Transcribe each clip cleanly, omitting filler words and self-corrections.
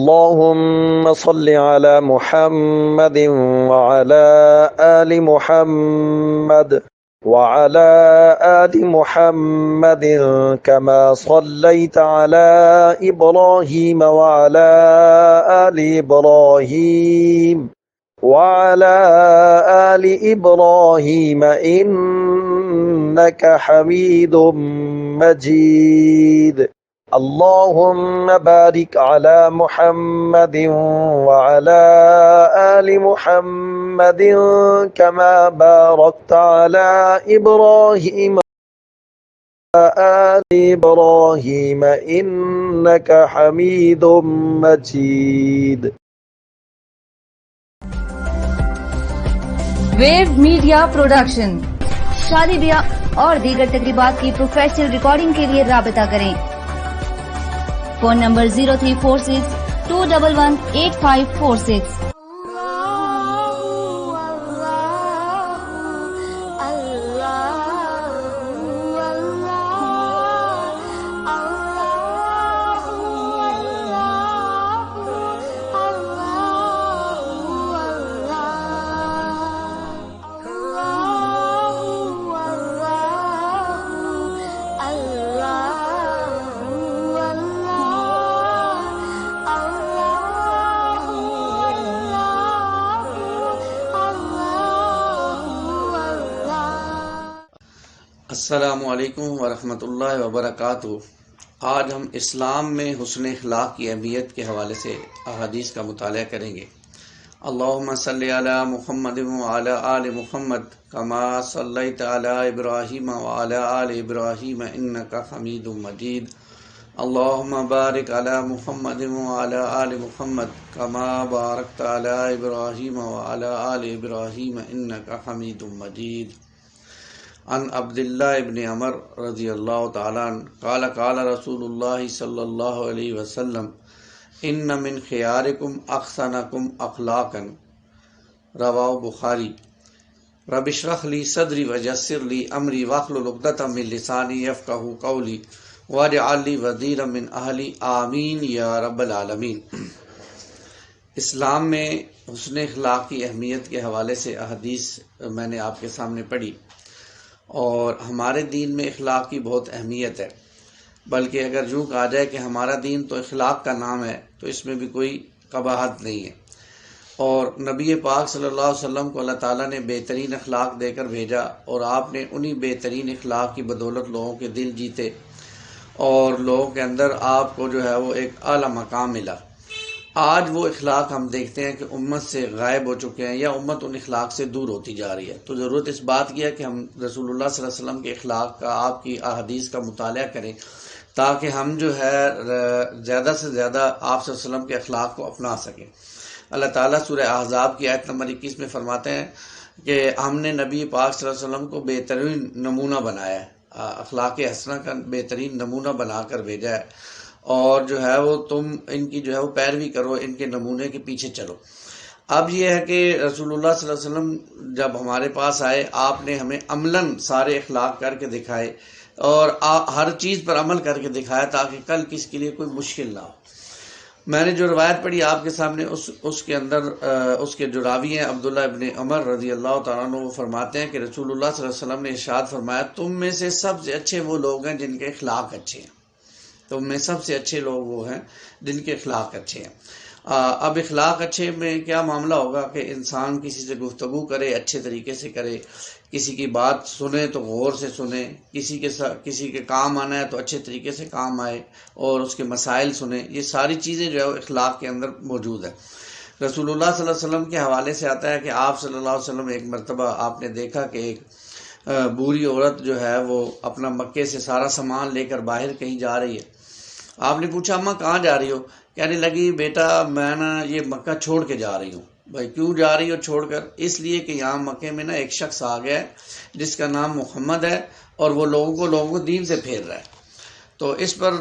اللهم صل على محمد وعلى آل محمد وعلى آل محمد كما صليت على إبراهيم وعلى آل إبراهيم وعلى آل إبراهيم إنك حميد مجيد. اللهم بارك على محمد وعلى آل محمد كما باركت على إبراهيم آل إبراهيم إنك حميد مجيد. ویو میڈیا پروڈکشن شادی بیاہ اور دیگر تقریبات کی پروفیشنل ریکارڈنگ کے لیے رابطہ کریں. Phone number 0346-211-8546. السلام علیکم ورحمۃ اللہ وبرکاتہ. آج ہم اسلام میں حسن اخلاق کی اہمیت کے حوالے سے احادیث کا مطالعہ کریں گے. اللہم صلی علی محمد وعلی آل محمد کما صلیت علی ابراہیم وعلی آل ابراہیم انک حمید مجید. اللہم بارک علی محمد وعلی آل محمد کما بارکت علی ابراہیم وعلی آل ابراہیم انک حمید مجید. عن عبد اللہ ابن عمر رضی اللہ تعالیٰ عنہ قال قال رسول اللہ صلی اللہ علیہ وسلم ان من خیارکم احسنکم اخلاقا. رواہ بخاری. رب اشرح لی صدری ویسر لی امری واحلل عقدۃ من لسانی یفقہوا قولی واجعل لی وزیرا من اہلی آمین یا رب العالمین. اسلام میں حسن اخلاق کی اہمیت کے حوالے سے احادیث میں نے آپ کے سامنے پڑھی، اور ہمارے دین میں اخلاق کی بہت اہمیت ہے. بلکہ اگر یوں کہا جائے کہ ہمارا دین تو اخلاق کا نام ہے تو اس میں بھی کوئی قباحت نہیں ہے. اور نبی پاک صلی اللہ علیہ وسلم کو اللہ تعالیٰ نے بہترین اخلاق دے کر بھیجا، اور آپ نے انہی بہترین اخلاق کی بدولت لوگوں کے دل جیتے، اور لوگوں کے اندر آپ کو جو ہے وہ ایک اعلیٰ مقام ملا. آج وہ اخلاق ہم دیکھتے ہیں کہ امت سے غائب ہو چکے ہیں، یا امت ان اخلاق سے دور ہوتی جا رہی ہے. تو ضرورت اس بات کی ہے کہ ہم رسول اللہ صلی اللہ علیہ وسلم کے اخلاق کا، آپ کی احادیث کا مطالعہ کریں، تاکہ ہم جو ہے زیادہ سے زیادہ آپ صلی اللہ علیہ وسلم کے اخلاق کو اپنا سکیں. اللہ تعالیٰ سورہ احزاب کی آیت نمبر 21 میں فرماتے ہیں کہ ہم نے نبی پاک صلی اللہ علیہ وسلم کو بہترین نمونہ بنایا ہے، اخلاق حسنہ کا بہترین نمونہ بنا کر بھیجا ہے، اور جو ہے وہ تم ان کی جو ہے وہ پیروی کرو، ان کے نمونے کے پیچھے چلو. اب یہ ہے کہ رسول اللہ صلی اللہ علیہ وسلم جب ہمارے پاس آئے، آپ نے ہمیں عملاً سارے اخلاق کر کے دکھائے، اور ہر چیز پر عمل کر کے دکھایا، تاکہ کل کس کے لیے کوئی مشکل نہ ہو. میں نے جو روایت پڑھی آپ کے سامنے، اس کے اندر اس کے جو راوی ہیں عبداللہ ابن عمر رضی اللہ تعالیٰ عنہ، وہ فرماتے ہیں کہ رسول اللہ صلی اللہ علیہ وسلم نے ارشاد فرمایا تم میں سے سب سے اچھے وہ لوگ ہیں جن کے اخلاق اچھے ہیں. تم میں سب سے اچھے لوگ وہ ہیں جن کے اخلاق اچھے ہیں. اب اخلاق اچھے میں کیا معاملہ ہوگا کہ انسان کسی سے گفتگو کرے، اچھے طریقے سے کرے، کسی کی بات سنے تو غور سے سنے، کسی کے کام آنا ہے تو اچھے طریقے سے کام آئے، اور اس کے مسائل سنے. یہ ساری چیزیں جو ہے اخلاق کے اندر موجود ہے. رسول اللہ صلی اللہ علیہ وسلم کے حوالے سے آتا ہے کہ آپ صلی اللہ علیہ وسلم ایک مرتبہ آپ نے دیکھا کہ ایک بوڑھی عورت جو ہے وہ اپنا مکے سے سارا سامان لے کر باہر کہیں جا رہی ہے. آپ نے پوچھا اماں کہاں جا رہی ہو؟ کہنے لگی بیٹا میں نا یہ مکہ چھوڑ کے جا رہی ہوں. بھائی کیوں جا رہی ہو چھوڑ کر؟ اس لیے کہ یہاں مکے میں نا ایک شخص آ گیا ہے جس کا نام محمد ہے، اور وہ لوگوں کو دین سے پھیر رہا ہے. تو اس پر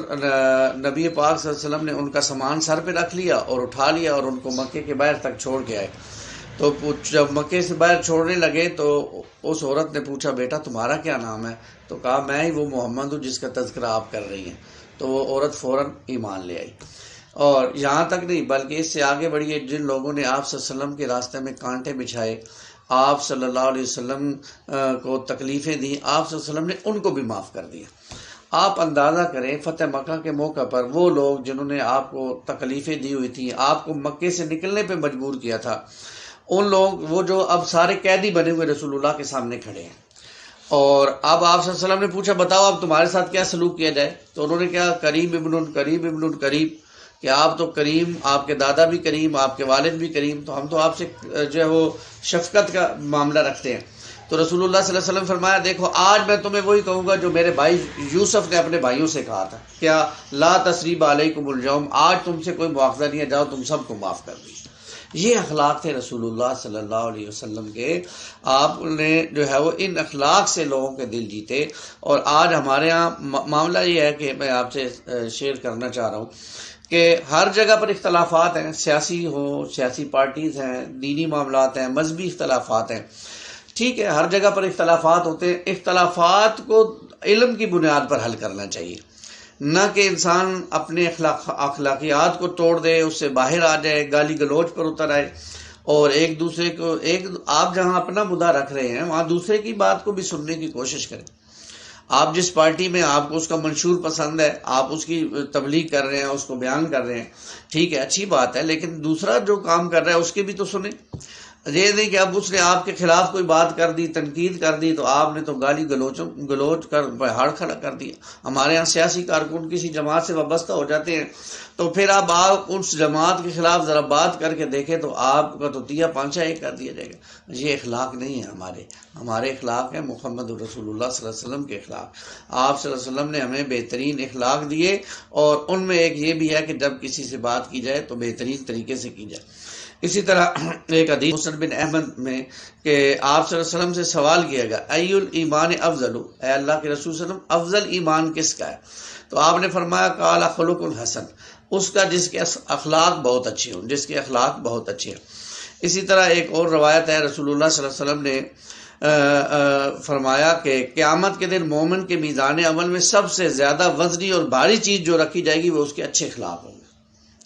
نبی پاک صلی اللہ علیہ وسلم نے ان کا سامان سر پہ رکھ لیا اور اٹھا لیا، اور ان کو مکے کے باہر تک چھوڑ کے آئے. تو جب مکے سے باہر چھوڑنے لگے تو اس عورت نے پوچھا بیٹا تمہارا کیا نام ہے؟ تو کہا میں ہی وہ محمد ہوں جس کا تذکرہ آپ کر رہی ہیں. تو وہ عورت فوراً ایمان لے آئی. اور یہاں تک نہیں بلکہ اس سے آگے بڑھیے، جن لوگوں نے آپ صلی اللہ علیہ وسلم کے راستے میں کانٹے بچھائے، آپ صلی اللہ علیہ وسلم کو تکلیفیں دیں، آپ صلی اللہ علیہ وسلم نے ان کو بھی معاف کر دیا۔ آپ اندازہ کریں فتح مکہ کے موقع پر وہ لوگ جنہوں نے آپ کو تکلیفیں دی ہوئی تھیں، آپ کو مکے سے نکلنے پہ مجبور کیا تھا، ان لوگ وہ جو اب سارے قیدی بنے ہوئے رسول اللہ کے سامنے کھڑے ہیں، اور اب آپ صلی اللہ علیہ وسلم نے پوچھا بتاؤ اب تمہارے ساتھ کیا سلوک کیا جائے؟ تو انہوں نے کہا کریم ابن کریم، کہ آپ تو کریم، آپ کے دادا بھی کریم، آپ کے والد بھی کریم، تو ہم تو آپ سے جو ہے وہ شفقت کا معاملہ رکھتے ہیں۔ تو رسول اللہ صلی اللہ علیہ وسلم فرمایا دیکھو آج میں تمہیں وہی کہوں گا جو میرے بھائی یوسف نے اپنے بھائیوں سے کہا تھا، کیا لا تثریب علیکم اليوم، آج تم سے کوئی مواخذہ نہیں ہے، جاؤ تم سب کو معاف کر دی۔ یہ اخلاق تھے رسول اللہ صلی اللہ علیہ وسلم کے۔ آپ نے جو ہے وہ ان اخلاق سے لوگوں کے دل جیتے، اور آج ہمارے ہاں معاملہ یہ ہے کہ میں آپ سے شیئر کرنا چاہ رہا ہوں کہ ہر جگہ پر اختلافات ہیں، سیاسی ہوں، سیاسی پارٹیز ہیں، دینی معاملات ہیں، مذہبی اختلافات ہیں، ٹھیک ہے، ہر جگہ پر اختلافات ہوتے ہیں۔ اختلافات کو علم کی بنیاد پر حل کرنا چاہیے، نہ کہ انسان اپنے اخلاقیات کو توڑ دے، اس سے باہر آ جائے، گالی گلوچ پر اتر آئے، اور ایک دوسرے کو آپ جہاں اپنا مدعا رکھ رہے ہیں وہاں دوسرے کی بات کو بھی سننے کی کوشش کریں۔ آپ جس پارٹی میں آپ کو اس کا منشور پسند ہے، آپ اس کی تبلیغ کر رہے ہیں، اس کو بیان کر رہے ہیں، ٹھیک ہے، اچھی بات ہے، لیکن دوسرا جو کام کر رہا ہے اس کی بھی تو سنیں۔ یہ نہیں کہ اب اس نے آپ کے خلاف کوئی بات کر دی، تنقید کر دی، تو آپ نے تو گالی گلوچ کر پہاڑ کھڑا کر دیا۔ ہمارے ہاں سیاسی کارکن کسی جماعت سے وابستہ ہو جاتے ہیں تو پھر اب آپ اس جماعت کے خلاف ذرا بات کر کے دیکھیں تو آپ کا تو تیا پانچا ایک کر دیا جائے گا۔ یہ اخلاق نہیں ہے ہمارے اخلاق ہیں محمد رسول اللہ صلی اللہ علیہ وسلم کے اخلاق۔ آپ صلی اللہ علیہ وسلم نے ہمیں بہترین اخلاق دیے، اور ان میں ایک یہ بھی ہے کہ جب کسی سے بات کی جائے تو بہترین طریقے سے کی جائے۔ اسی طرح ایک حدیث مختصر بن احمد میں کہ آپ صلی اللہ علیہ وسلم سے سوال کیا گیا ای الایمان افضل، اے اللہ کے رسول صلی اللہ علیہ وسلم افضل ایمان کس کا ہے؟ تو آپ نے فرمایا قال خلق الحسن، اس کا جس کے اخلاق بہت اچھے ہوں، جس کے اخلاق بہت اچھے ہیں۔ اسی طرح ایک اور روایت ہے، رسول اللہ صلی اللہ علیہ وسلم نے فرمایا کہ قیامت کے دن مومن کے میزان عمل میں سب سے زیادہ وزنی اور بھاری چیز جو رکھی جائے گی وہ اس کے اچھے اخلاق ہوں گے۔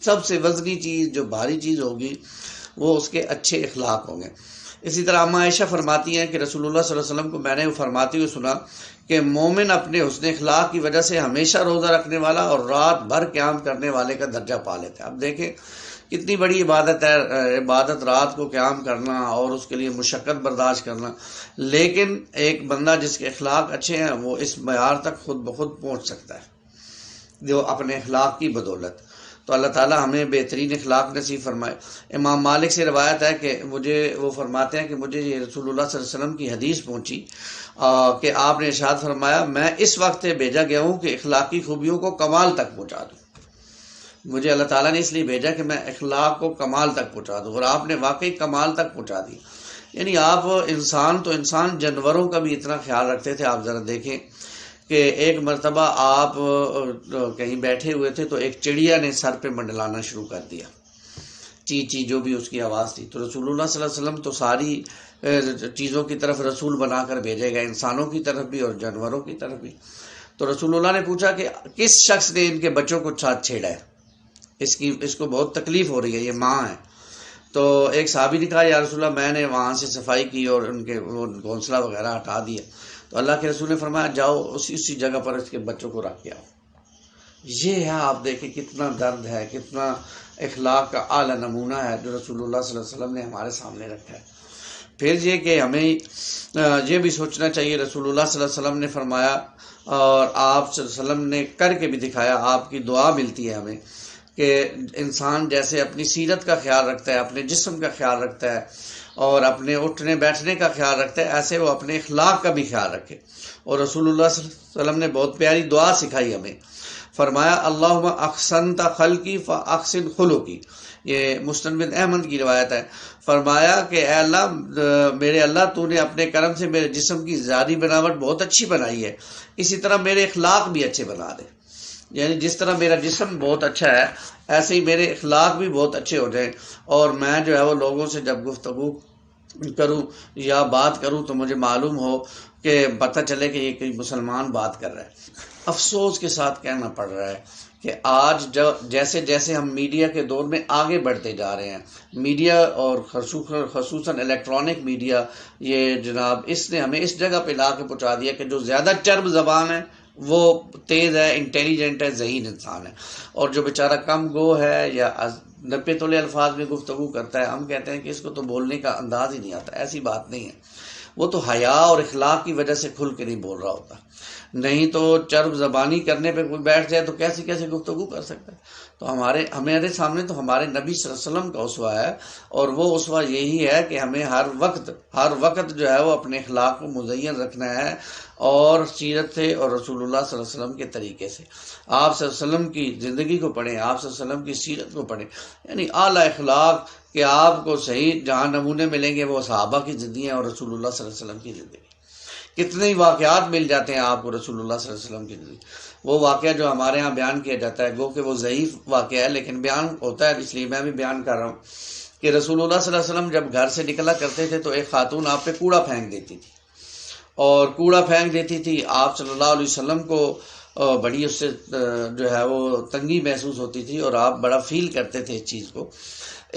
سب سے وزنی چیز، جو بھاری چیز ہوگی، وہ اس کے اچھے اخلاق ہوں گے۔ اسی طرح اما عائشہ فرماتی ہیں کہ رسول اللہ صلی اللہ علیہ وسلم کو میں نے فرماتے ہوئے سنا کہ مومن اپنے حسن اخلاق کی وجہ سے ہمیشہ روزہ رکھنے والا اور رات بھر قیام کرنے والے کا درجہ پا لیتا ہے۔ اب دیکھیں کتنی بڑی عبادت ہے، عبادت رات کو قیام کرنا اور اس کے لیے مشقت برداشت کرنا، لیکن ایک بندہ جس کے اخلاق اچھے ہیں وہ اس معیار تک خود بخود پہنچ سکتا ہے جو اپنے اخلاق کی بدولت۔ تو اللہ تعالیٰ ہمیں بہترین اخلاق نصیب فرمائے۔ امام مالک سے روایت ہے کہ وہ فرماتے ہیں کہ مجھے یہ رسول اللہ صلی اللہ علیہ وسلم کی حدیث پہنچی کہ آپ نے ارشاد فرمایا میں اس وقت بھیجا گیا ہوں کہ اخلاقی خوبیوں کو کمال تک پہنچا دوں۔ مجھے اللہ تعالیٰ نے اس لیے بھیجا کہ میں اخلاق کو کمال تک پہنچا دوں، اور آپ نے واقعی کمال تک پہنچا دی۔ یعنی آپ انسان جانوروں کا بھی اتنا خیال رکھتے تھے۔ آپ ذرا دیکھیں کہ ایک مرتبہ آپ کہیں بیٹھے ہوئے تھے تو ایک چڑیا نے سر پہ منڈلانا شروع کر دیا، چی چی جو بھی اس کی آواز تھی۔ تو رسول اللہ صلی اللہ علیہ وسلم تو ساری چیزوں کی طرف رسول بنا کر بھیجے گئے، انسانوں کی طرف بھی اور جانوروں کی طرف بھی۔ تو رسول اللہ نے پوچھا کہ کس شخص نے ان کے بچوں کو ساتھ چھیڑا ہے، اس کو بہت تکلیف ہو رہی ہے، یہ ماں ہے۔ تو ایک صحابی نے کہا یا رسول اللہ میں نے وہاں سے صفائی کی اور ان کے گھونسلہ وغیرہ ہٹا دیا۔ تو اللہ کے رسول نے فرمایا جاؤ اسی جگہ پر اس کے بچوں کو رکھ کے آؤ۔ یہ ہے، آپ دیکھیں کتنا درد ہے، کتنا اخلاق کا اعلیٰ نمونہ ہے جو رسول اللہ صلی اللہ علیہ وسلم نے ہمارے سامنے رکھا ہے۔ پھر یہ کہ ہمیں یہ بھی سوچنا چاہیے، رسول اللہ صلی اللہ علیہ وسلم نے فرمایا اور آپ صلی اللہ علیہ وسلم نے کر کے بھی دکھایا، آپ کی دعا ملتی ہے ہمیں کہ انسان جیسے اپنی سیرت کا خیال رکھتا ہے، اپنے جسم کا خیال رکھتا ہے اور اپنے اٹھنے بیٹھنے کا خیال رکھتا ہے، ایسے وہ اپنے اخلاق کا بھی خیال رکھے۔ اور رسول اللہ صلی اللہ علیہ وسلم نے بہت پیاری دعا سکھائی ہمیں، فرمایا اللہم احسنت خلقی فاحسن خلقی، یہ مسند بن احمد کی روایت ہے۔ فرمایا کہ اے اللہ، میرے اللہ تو نے اپنے کرم سے میرے جسم کی ظاہری بناوٹ بہت اچھی بنائی ہے، اسی طرح میرے اخلاق بھی اچھے بنا دے۔ یعنی جس طرح میرا جسم بہت اچھا ہے ایسے ہی میرے اخلاق بھی بہت اچھے ہو جائیں، اور میں جو ہے وہ لوگوں سے جب گفتگو کروں یا بات کروں تو مجھے معلوم ہو کہ پتہ چلے کہ یہ کوئی مسلمان بات کر رہا ہے۔ افسوس کے ساتھ کہنا پڑ رہا ہے کہ آج جیسے جیسے ہم میڈیا کے دور میں آگے بڑھتے جا رہے ہیں، میڈیا اور خصوصاً الیکٹرانک میڈیا، یہ جناب اس نے ہمیں اس جگہ پہ لا کے پہنچا دیا کہ جو زیادہ چرب زبان ہے وہ تیز ہے، انٹیلیجنٹ ہے، ذہین انسان ہے، اور جو بیچارہ کم گو ہے یا 90 تولے الفاظ میں گفتگو کرتا ہے، ہم کہتے ہیں کہ اس کو تو بولنے کا انداز ہی نہیں آتا۔ ایسی بات نہیں ہے، وہ تو حیا اور اخلاق کی وجہ سے کھل کے نہیں بول رہا ہوتا، نہیں تو چرب زبانی کرنے پہ کوئی بیٹھ جائے تو کیسے کیسے گفتگو کر سکتا ہے۔ تو ہمارے سامنے تو ہمارے نبی صلی اللہ علیہ وسلم کا اسوہ ہے، اور وہ اسوہ یہی ہے کہ ہمیں ہر وقت جو ہے وہ اپنے اخلاق کو مزین رکھنا ہے، اور سیرت سے اور رسول اللہ صلی اللہ علیہ وسلم کے طریقے سے آپ صلی اللہ علیہ وسلم کی زندگی کو پڑھیں، آپ صلی اللہ علیہ وسلم کی سیرت کو پڑھیں، یعنی اعلیٰ اخلاق کہ آپ کو صحیح جہاں نمونے ملیں گے وہ صحابہ کی زندگی اور رسول اللہ صلی اللہ علیہ وسلم کی زندگی۔ کتنے ہی واقعات مل جاتے ہیں آپ کو رسول اللہ صلی اللہ علیہ وسلم کی زندگی۔ وہ واقعہ جو ہمارے ہاں بیان کیا جاتا ہے، گو کہ وہ ضعیف واقعہ ہے لیکن بیان ہوتا ہے، اس لیے میں بھی بیان کر رہا ہوں کہ رسول اللہ صلی اللہ علیہ وسلم جب گھر سے نکلا کرتے تھے تو ایک خاتون آپ پہ کوڑا پھینک دیتی تھی، اور کوڑا پھینک دیتی تھی، آپ صلی اللہ علیہ وسلم کو بڑی اس سے جو ہے وہ تنگی محسوس ہوتی تھی، اور آپ بڑا فیل کرتے تھے اس چیز کو۔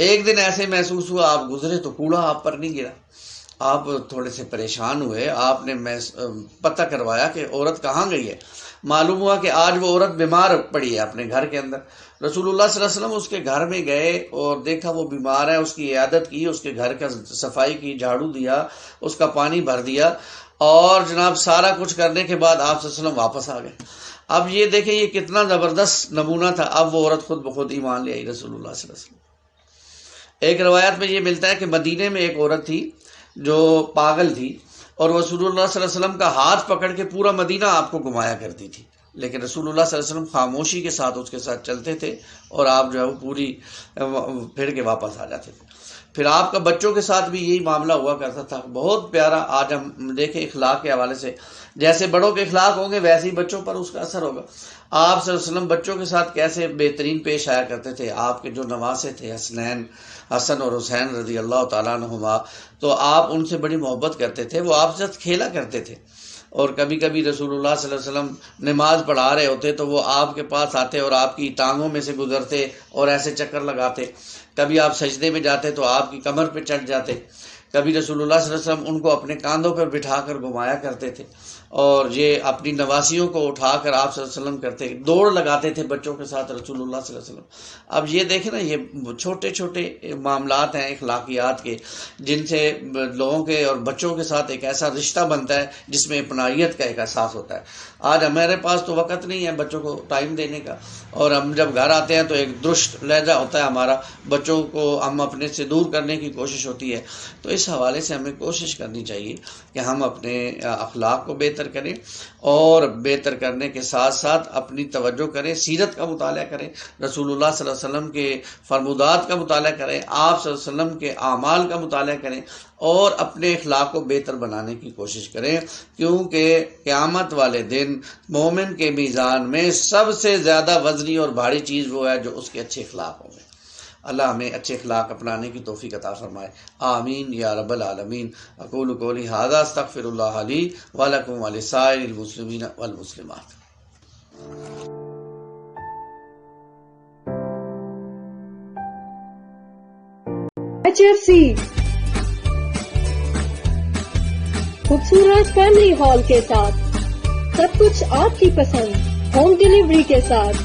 ایک دن ایسے محسوس ہوا، آپ گزرے تو کوڑا آپ پر نہیں گرا، آپ تھوڑے سے پریشان ہوئے، آپ نے پتہ کروایا کہ عورت کہاں گئی ہے۔ معلوم ہوا کہ آج وہ عورت بیمار پڑی ہے اپنے گھر کے اندر۔ رسول اللہ صلی اللہ علیہ وسلم اس کے گھر میں گئے اور دیکھا وہ بیمار ہے، اس کی عیادت کی، اس کے گھر کا صفائی کی، جھاڑو دیا، اس کا پانی بھر دیا، اور جناب سارا کچھ کرنے کے بعد آپ صلی اللہ علیہ وسلم واپس آ گئے۔ اب یہ دیکھیں یہ کتنا زبردست نمونہ تھا، اب وہ عورت خود بخود ایمان لے آئی رسول اللہ صلی اللہ علیہ وسلم۔ ایک روایت میں یہ ملتا ہے کہ مدینے میں ایک عورت تھی جو پاگل تھی، اور رسول اللہ صلی اللہ علیہ وسلم کا ہاتھ پکڑ کے پورا مدینہ آپ کو گھمایا کرتی تھی، لیکن رسول اللہ صلی اللہ علیہ وسلم خاموشی کے ساتھ اس کے ساتھ چلتے تھے، اور آپ جو ہے وہ پوری پھر کے واپس آ جاتے تھے۔ پھر آپ کا بچوں کے ساتھ بھی یہی معاملہ ہوا کرتا تھا، بہت پیارا۔ آج ہم دیکھیں اخلاق کے حوالے سے، جیسے بڑوں کے اخلاق ہوں گے ویسے ہی بچوں پر اس کا اثر ہوگا۔ آپ صلی اللہ علیہ وسلم بچوں کے ساتھ کیسے بہترین پیش آیا کرتے تھے۔ آپ کے جو نواسے تھے حسن اور حسین رضی اللہ تعالیٰ عنہما، تو آپ ان سے بڑی محبت کرتے تھے، وہ آپ سے کھیلا کرتے تھے، اور کبھی کبھی رسول اللہ صلی اللہ علیہ وسلم نماز پڑھا رہے ہوتے تو وہ آپ کے پاس آتے اور آپ کی ٹانگوں میں سے گزرتے اور ایسے چکر لگاتے۔ کبھی آپ سجدے میں جاتے تو آپ کی کمر پہ چڑھ جاتے۔ کبھی رسول اللہ صلی اللہ علیہ وسلم ان کو اپنے کاندھوں پر بٹھا کر گھمایا کرتے تھے، اور یہ اپنی نواسیوں کو اٹھا کر آپ صلی اللہ علیہ وسلم کرتے، دوڑ لگاتے تھے بچوں کے ساتھ رسول اللہ صلی اللہ علیہ وسلم۔ اب یہ دیکھیں نا، یہ چھوٹے چھوٹے معاملات ہیں اخلاقیات کے، جن سے لوگوں کے اور بچوں کے ساتھ ایک ایسا رشتہ بنتا ہے جس میں اپنائیت کا ایک احساس ہوتا ہے۔ آج ہمارے پاس تو وقت نہیں ہے بچوں کو ٹائم دینے کا، اور ہم جب گھر آتے ہیں تو ایک درست لہجہ ہوتا ہے ہمارا، بچوں کو ہم اپنے سے دور کرنے کی کوشش ہوتی ہے۔ تو اس حوالے سے ہمیں کوشش کرنی چاہیے کہ ہم اپنے اخلاق کو بہتر کریں، اور بہتر کرنے کے ساتھ ساتھ اپنی توجہ کریں، سیرت کا مطالعہ کریں، رسول اللہ صلی اللہ علیہ وسلم کے فرمودات کا مطالعہ کریں، آپ صلی اللہ علیہ وسلم کے اعمال کا مطالعہ کریں، اور اپنے اخلاق کو بہتر بنانے کی کوشش کریں، کیونکہ قیامت والے دن مومن کے میزان میں سب سے زیادہ وزنی اور بھاری چیز وہ ہے جو اس کے اچھے اخلاق ہوں گے۔ اللہ ہمیں اچھے اخلاق اپنانے کی توفیق عطا فرمائے، آمین یا رب العالمین۔ اقول قولی ھذا استغفر اللہ لی ولکم ولسائر المسلمین والمسلمات۔ HFC خوبصورت فیملی ہال کے ساتھ، سب کچھ آپ کی پسند، ہوم ڈیلیوری کے ساتھ